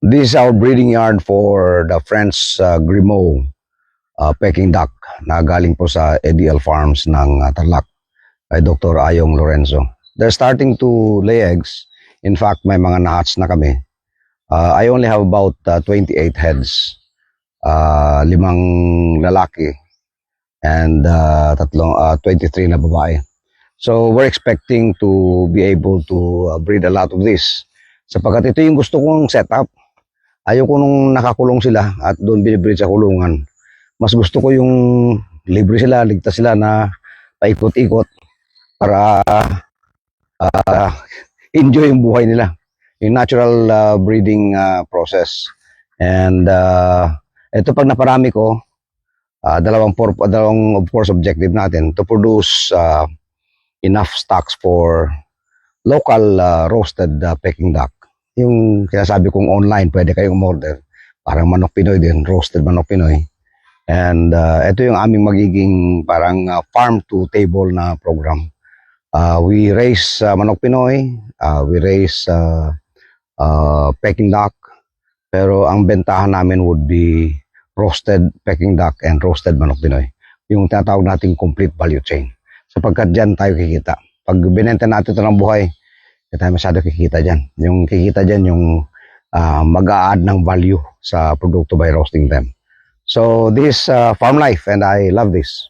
This is our breeding yard for the French Grimaud Peking duck na galing po sa ADL Farms ng Tarlac kay Dr. Ayong Lorenzo. They're starting to lay eggs. In fact, may mga na-hatch na kami. I only have about 28 heads. 5 lalaki and 23 na babae. So we're expecting to be able to breed a lot of this. Sapagkat ito yung gusto kong setup. Ayoko nung nakakulong sila at doon binibreed sa kulungan. Mas gusto ko yung libre sila, ligtas sila na paikot-ikot para enjoy yung buhay nila. Yung natural breeding process. And ito pag naparami ko, dalawang of course objective natin to produce enough stocks for local roasted Peking duck. Yung kinasabi kong online, pwede kayong order. Parang manok Pinoy din, roasted manok Pinoy. And ito yung aming magiging parang farm to table na program. We raise manok Pinoy, we raise Peking duck, pero ang bentahan namin would be roasted Peking duck and roasted manok Pinoy. Yung tinatawag nating complete value chain. Sapagkat dyan tayo kikita. Pag binenta natin ito ng buhay, hindi tayo masyado kikita dyan. Yung kikita dyan yung mag-a-add ng value sa produkto by roasting them. So this is farm life and I love this.